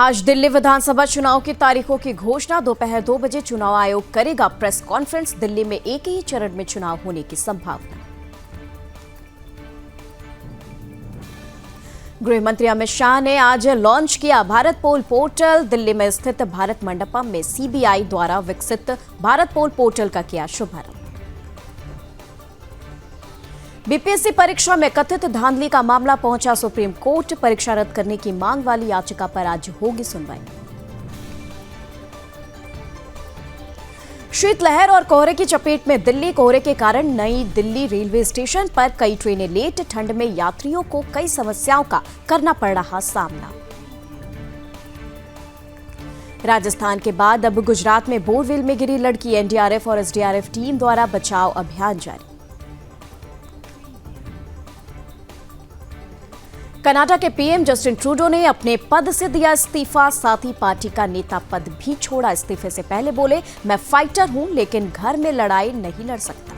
आज दिल्ली विधानसभा चुनाव की तारीखों की घोषणा दोपहर 2 बजे चुनाव आयोग करेगा प्रेस कॉन्फ्रेंस। दिल्ली में एक ही चरण में चुनाव होने की संभावना। गृह मंत्री अमित शाह ने आज लॉन्च किया भारत पोल पोर्टल। दिल्ली में स्थित भारत मंडपम में सीबीआई द्वारा विकसित भारत पोल पोर्टल का किया शुभारंभ। बीपीएससी परीक्षा में कथित धांधली का मामला पहुंचा सुप्रीम कोर्ट। परीक्षा रद्द करने की मांग वाली याचिका पर आज होगी सुनवाई। शीतलहर और कोहरे की चपेट में दिल्ली। कोहरे के कारण नई दिल्ली रेलवे स्टेशन पर कई ट्रेनें लेट। ठंड में यात्रियों को कई समस्याओं का करना पड़ रहा सामना। राजस्थान के बाद अब गुजरात में बोरवेल में गिरी लड़की। एनडीआरएफ और एसडीआरएफ टीम द्वारा बचाव अभियान जारी। कनाडा के पीएम जस्टिन ट्रूडो ने अपने पद से दिया इस्तीफा। साथ ही पार्टी का नेता पद भी छोड़ा। इस्तीफे से पहले बोले, मैं फाइटर हूं लेकिन घर में लड़ाई नहीं लड़ सकता।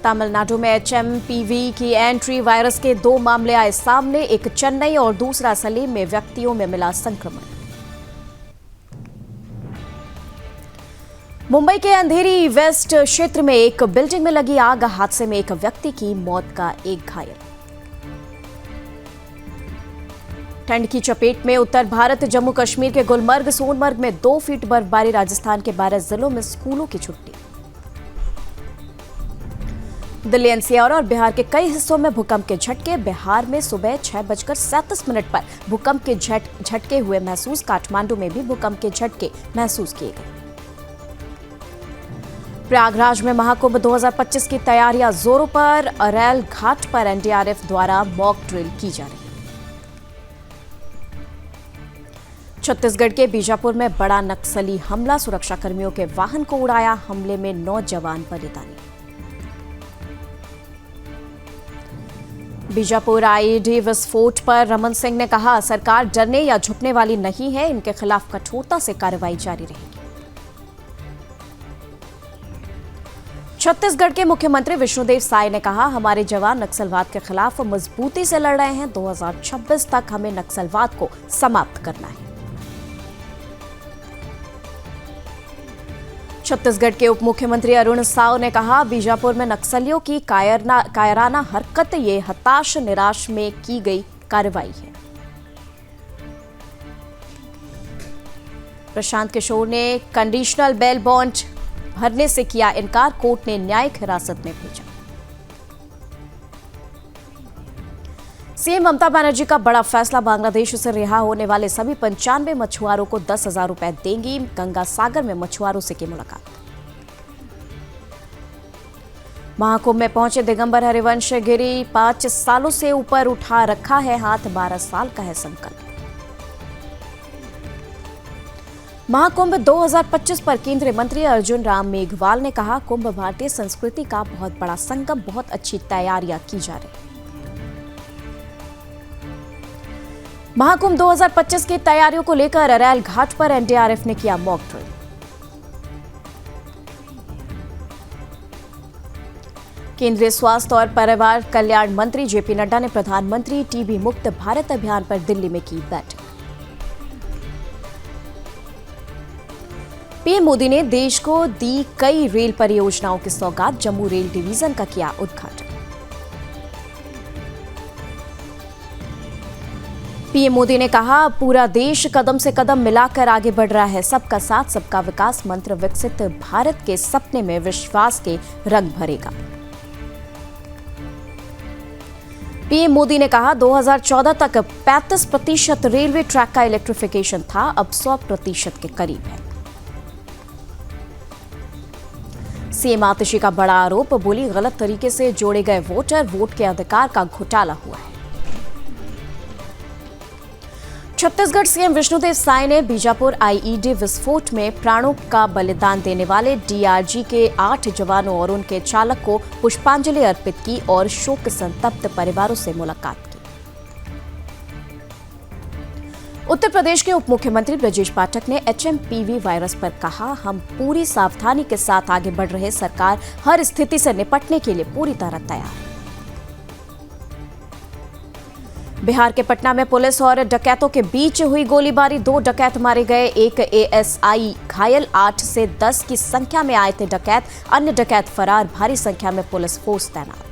तमिलनाडु में एचएमपीवी की एंट्री। वायरस के 2 मामले आए सामने। एक चेन्नई और दूसरा सलीम में व्यक्तियों में मिला संक्रमण। मुंबई के अंधेरी वेस्ट क्षेत्र में एक बिल्डिंग में लगी आग। हादसे में एक व्यक्ति की मौत का एक घायल। ठंड की चपेट में उत्तर भारत। जम्मू कश्मीर के गुलमर्ग सोनमर्ग में 2 फीट बर्फबारी। राजस्थान के 12 जिलों में स्कूलों की छुट्टी। दिल्ली एनसीआर और बिहार के कई हिस्सों में भूकंप के झटके। बिहार में सुबह 6:37 पर भूकंप के झटके हुए महसूस। काठमांडू में भी भूकंप के झटके महसूस किए गए। प्रयागराज में महाकुंभ 2025 की तैयारियां जोरों पर। अरैल घाट पर एनडीआरएफ द्वारा मॉक ड्रिल की जा रही। छत्तीसगढ़ के बीजापुर में बड़ा नक्सली हमला। सुरक्षाकर्मियों के वाहन को उड़ाया। हमले में 9 जवान बलिदानी। बीजापुर आईईडी विस्फोट पर रमन सिंह ने कहा, सरकार डरने या झुकने वाली नहीं है। इनके खिलाफ कठोरता से कार्रवाई जारी रहेगी। छत्तीसगढ़ के मुख्यमंत्री विष्णुदेव साय ने कहा, हमारे जवान नक्सलवाद के खिलाफ मजबूती से लड़ रहे हैं। 2026 तक हमें नक्सलवाद को समाप्त करना है। छत्तीसगढ़ के उप मुख्यमंत्री अरुण साव ने कहा, बीजापुर में नक्सलियों की कायराना हरकत ये हताश निराश में की गई कार्रवाई है। प्रशांत किशोर ने कंडीशनल बेल बॉन्ड भरने से किया इनकार। कोर्ट ने न्यायिक हिरासत में भेजा। सीएम ममता बनर्जी का बड़ा फैसला। बांग्लादेश से रिहा होने वाले सभी 95 मछुआरों को 10,000 रुपए देंगी। गंगा सागर में मछुआरों से की मुलाकात। महाकुंभ में पहुंचे दिगंबर हरिवंश गिरी। 5 सालों से ऊपर उठा रखा है हाथ। 12 साल का है संकल्प। महाकुंभ 2025 पर केंद्रीय मंत्री अर्जुन राम मेघवाल ने कहा, कुंभ भारतीय संस्कृति का बहुत बड़ा संगम। बहुत अच्छी तैयारियां की जा रही। महाकुंभ 2025 की तैयारियों को लेकर अरैल घाट पर एनडीआरएफ ने किया मॉक ड्रिल। केंद्रीय स्वास्थ्य और परिवार कल्याण मंत्री जेपी नड्डा ने प्रधानमंत्री टीबी मुक्त भारत अभियान पर दिल्ली में की बैठक। पीएम मोदी ने देश को दी कई रेल परियोजनाओं की सौगात। जम्मू रेल डिवीजन का किया उद्घाटन। पीएम मोदी ने कहा, पूरा देश कदम से कदम मिलाकर आगे बढ़ रहा है। सबका साथ सबका विकास मंत्र विकसित भारत के सपने में विश्वास के रंग भरेगा। पीएम मोदी ने कहा, 2014 तक 35% रेलवे ट्रैक का इलेक्ट्रिफिकेशन था, अब 100% के करीब है। सीएम आतिशी का बड़ा आरोप। बोली, गलत तरीके से जोड़े गए वोटर। वोट के अधिकार का घोटाला हुआ है। छत्तीसगढ़ सीएम विष्णुदेव साय ने बीजापुर आईईडी विस्फोट में प्राणों का बलिदान देने वाले डीआरजी के 8 जवानों और उनके चालक को पुष्पांजलि अर्पित की और शोक संतप्त परिवारों से मुलाकात की। उत्तर प्रदेश के उप मुख्यमंत्री ब्रजेश पाठक ने एचएमपीवी वायरस पर कहा, हम पूरी सावधानी के साथ आगे बढ़ रहे। सरकार हर स्थिति से निपटने के लिए पूरी तरह तैयार है। बिहार के पटना में पुलिस और डकैतों के बीच हुई गोलीबारी, 2 डकैत मारे गए, एक एएसआई घायल, 8 से 10 की संख्या में आए थे डकैत, अन्य डकैत फरार, भारी संख्या में पुलिस फोर्स तैनात।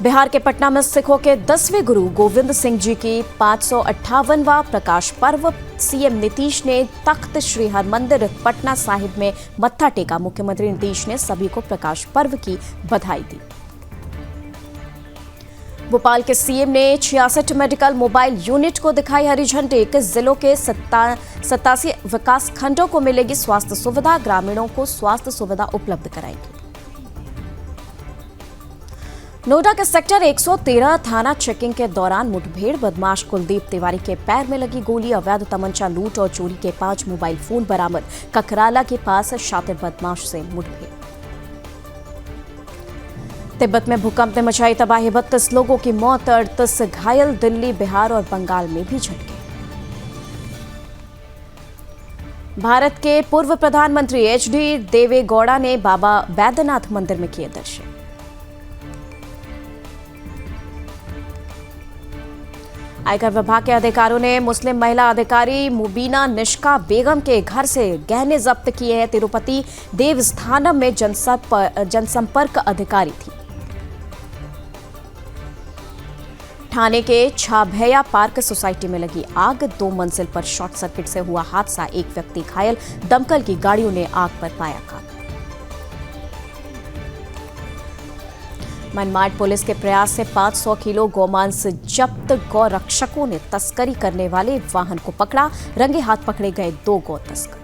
बिहार के पटना में सिखों के 10वें गुरु गोविंद सिंह जी की 558वां प्रकाश पर्व, सीएम नीतीश ने तख्त श्री हरमंदिर पटना साहिब में मत्था टेका। मुख्यमंत्री नीतीश ने सभी को प्रकाश पर्व की बधाई दी। भोपाल के सीएम ने 66 मेडिकल मोबाइल यूनिट को दिखाई हरी झंडी। 21 जिलों के 87 विकास खंडों को मिलेगी स्वास्थ्य सुविधा, ग्रामीणों को स्वास्थ्य सुविधा उपलब्ध कराएंगे। नोएडा के सेक्टर 113 थाना चेकिंग के दौरान मुठभेड़, बदमाश कुलदीप तिवारी के पैर में लगी गोली, अवैध तमंचा लूट और चोरी के 5 मोबाइल फोन बरामद। ककराला के पास शातिर बदमाश से मुठभेड़। तिब्बत में भूकंप ने मचाई तबाही, 32 लोगों की मौत, 38 घायल। दिल्ली, बिहार और बंगाल में भी झटके। भारत के पूर्व प्रधानमंत्री एचडी देवेगौड़ा ने बाबा बैद्यनाथ मंदिर में किए दर्शन। आयकर विभाग के अधिकारियों ने मुस्लिम महिला अधिकारी मुबीना निष्का बेगम के घर से गहने जब्त किए हैं। तिरुपति देवस्थानम में जनसंपर्क अधिकारी थी। ठाणे के छाभैया पार्क सोसाइटी में लगी आग, 2 मंजिल पर शॉर्ट सर्किट से हुआ हादसा, एक व्यक्ति घायल, दमकल की गाड़ियों ने आग पर पाया काबू। मनमाड पुलिस के प्रयास से 500 किलो गौमांस जब्त, गौ रक्षकों ने तस्करी करने वाले वाहन को पकड़ा, रंगे हाथ पकड़े गए 2 गौ तस्कर।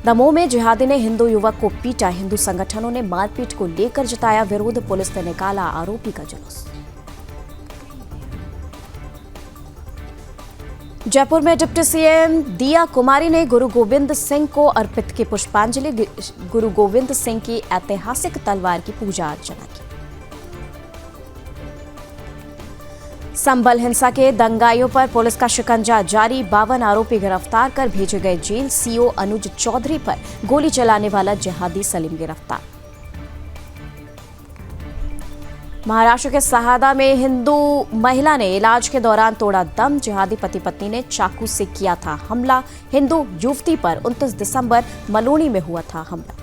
दमोह में जिहादी ने हिंदू युवक को पीटा, हिंदू संगठनों ने मारपीट को लेकर जताया विरोध, पुलिस ने निकाला आरोपी का जुलूस। जयपुर में डिप्टी सीएम दिया कुमारी ने गुरु गोविंद सिंह को अर्पित की पुष्पांजलि, गुरु गोविंद सिंह की ऐतिहासिक तलवार की पूजा अर्चना की। संभल हिंसा के दंगाइयों पर पुलिस का शिकंजा जारी, 52 आरोपी गिरफ्तार कर भेजे गए जेल। सीओ अनुज चौधरी पर गोली चलाने वाला जिहादी सलीम गिरफ्तार। महाराष्ट्र के सहादा में हिंदू महिला ने इलाज के दौरान तोड़ा दम, जिहादी पति पत्नी ने चाकू से किया था हमला। हिंदू युवती पर 29 दिसंबर मलूणी में हुआ था हमला।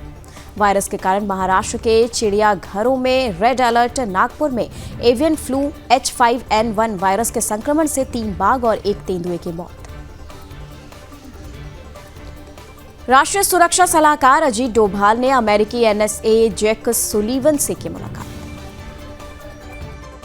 वायरस के कारण महाराष्ट्र के चिड़ियाघरों में रेड अलर्ट। नागपुर में एवियन फ्लू H5N1 वायरस के संक्रमण से 3 बाघ और 1 तेंदुए की मौत। राष्ट्रीय सुरक्षा सलाहकार अजीत डोभाल ने अमेरिकी NSA जैक सुलीवन से की मुलाकात।